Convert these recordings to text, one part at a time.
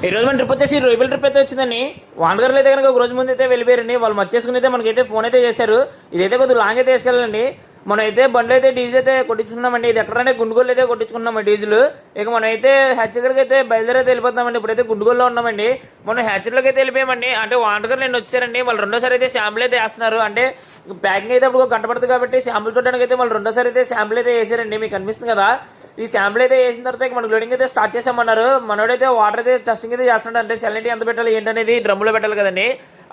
ఈ రోజు మన ట్రిప్ వచ్చేసి రోయబెల్ ట్రిప్ అయితే వచ్చిందని వానగర్లు అయితే కనుక ఒక రోజు ముందు అయితే వెళ్ళిపోయారండి. వాళ్ళు మర్చేసుకుని అయితే మనకైతే ఫోన్ అయితే చేశారు. ఇదైతే కొద్దిగా లాంగ్ అయితే తీసుకెళ్ళండి. మనం అయితే బండ్లు అయితే డీజిల్ అయితే కొట్టించుకున్నామండి. ఇది ఎక్కడైనా గుండుగోలు అయితే కొట్టించుకున్నాం డీజిల్. ఇక మనం అయితే హ్యాచర్కి అయితే బయలుదేరి అయితే వెళ్ళిపోతామండి. ఇప్పుడైతే గుండుగోల్లో ఉన్నామండి. మనం హ్యాచర్లోకి అయితే వెళ్ళిపోయామండి. అంటే వానగర్లు నేను వచ్చారండి. వాళ్ళు రెండోసారి అయితే శాంపుల్ అయితే వేస్తున్నారు. అంటే ప్యాకింగ్ అయితే అప్పుడు గంట పడుతుంది కాబట్టి శాంపుల్ చూడడానికి అయితే వాళ్ళు రెండోసారి అయితే శాంపుల్ అయితే వేసారండి. మీకు అనిపిస్తుంది కదా. ఈ శాంపుల్ అయితే వేసిన తర్వాత మనకు లోడింగ్ అయితే స్టార్ట్ చేసామన్నారు. మనోడైతే వాటర్ అయితే టెస్టింగ్ అయితే చేస్తున్నాడు. అంటే సెలెంటీ ఎంత పెట్టాలి ఏంటనేది డ్రమ్ములో పెట్టాలి కదండి.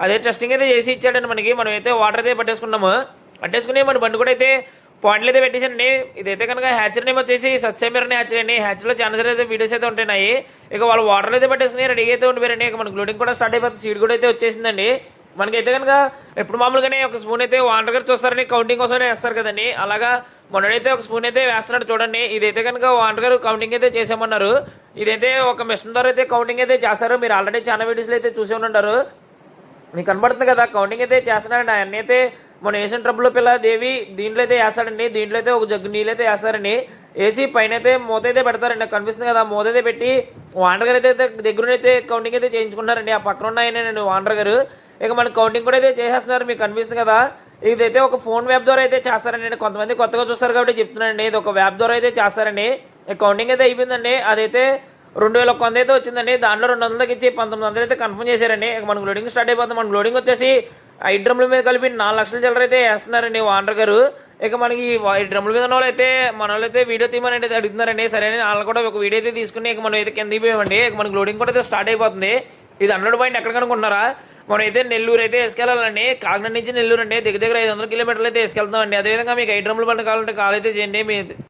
అదే టెస్టింగ్ అయితే చేసి ఇచ్చాడండి మనకి. మనం అయితే వాటర్ అయితే పట్టేసుకున్నాము. పట్టేసుకుని మన బండి కూడా అయితే పాయింట్లు అయితే పెట్టేసండి. ఇదైతే కనుక హ్యాచర్ నేమ్ వచ్చేసి సత్యమీర్ అని హ్యాచర్ అండి. హ్యాచర్లో చాలా సార్ అయితే వీడియోస్ అయితే ఉంటున్నాయి. ఇక వాళ్ళు వాటర్ అయితే పట్టేసుకుని రెడీగా అయితే ఉండిపోయారండి. ఇక మనకు లోడింగ్ కూడా స్టార్ట్ అయిపోతుంది. సీడ్ కూడా అయితే వచ్చేసిందండి. మనకైతే కనుక ఎప్పుడు మామూలుగానే ఒక స్పూన్ అయితే వాటర్ గారు చూస్తారని కౌంటింగ్ కోసమే వేస్తారు కదండి. అలాగా మనోడైతే ఒక స్పూన్ అయితే వేస్తున్నాడు చూడండి. ఇదైతే కనుక వాటర్ గారు కౌంటింగ్ అయితే చేసామన్నారు. ఇదైతే ఒక మిషన్ ద్వారా అయితే కౌంటింగ్ అయితే చేస్తారు. మీరు ఆల్రెడీ చాలా వీడియోస్లో అయితే చూసే ఉంటారు. మీకు కనబడుతుంది కదా కౌంటింగ్ అయితే చేస్తున్నాడండి. ఆయన అయితే మన వేసిన ట్రబుల్ పిల్ల దేవి దీంట్లో అయితే వేస్తాడండి. దీంట్లో అయితే ఒక జగ్గు నీళ్ళు అయితే వేస్తారండి. వేసి పైన అయితే మూత అయితే పెడతారండి. నాకు కనిపిస్తుంది కదా మూత అయితే పెట్టి వాండర్ గారు అయితే దగ్గరునైతే కౌంటింగ్ అయితే చేయించుకున్నారండి. ఆ పక్కన ఉన్న ఆయనండి వాండర్ గారు. ఇక మన కౌంటింగ్ కూడా అయితే చేసేస్తున్నారు. మీకు కనిపిస్తుంది కదా. ఇదైతే ఒక ఫోన్ వెబ్ ద్వారా అయితే చేస్తారండి. కొంతమంది కొత్తగా చూస్తారు కాబట్టి చెప్తున్నానండి. ఇది ఒక వెబ్ ద్వారా అయితే చేస్తారండి. కౌంటింగ్ అయితే అయిపోయిందండి. అదైతే 2100 అయితే వచ్చిందండి. దాంట్లో 200 ఇచ్చి 1900 అయితే కన్ఫర్మ్ చేశారండి. ఇక మనకు లోడింగ్ స్టార్ట్ అయిపోతుంది. మనకు లోడింగ్ వచ్చేసి 5 డ్రమ్ల మీద కలిపి 4 లక్షల చిల్లర అయితే వేస్తున్నారండి వాండర్ గారు. ఇక మనకి ఈ డ్రమ్ల మీద ఉన్న వాళ్ళు అయితే మన వాళ్ళు అయితే వీడియో తీయమని అయితే అడుగుతున్నారండి. సరే వాళ్ళు కూడా ఒక వీడియో అయితే తీసుకుని ఇక మనం అయితే కింద దిగిపోయామండి. ఇక మనకు లోడింగ్ కూడా అయితే స్టార్ట్ అయిపోతుంది. ఇది 100 పాయింట్ ఎక్కడ కనుకుంటున్నారా. మనం అయితే నెల్లూరు అయితే వేసుకెళ్ళాలండి. కాకినాడ నుంచి నెల్లూరు అండి. దగ్గర 500 కిలోమీటర్లు అయితే వేసుకెళ్తామండి. అదేవిధంగా మీకు 5 డ్రమ్ల బండి కావాలంటే కాల్ అయితే చేయండి. మీ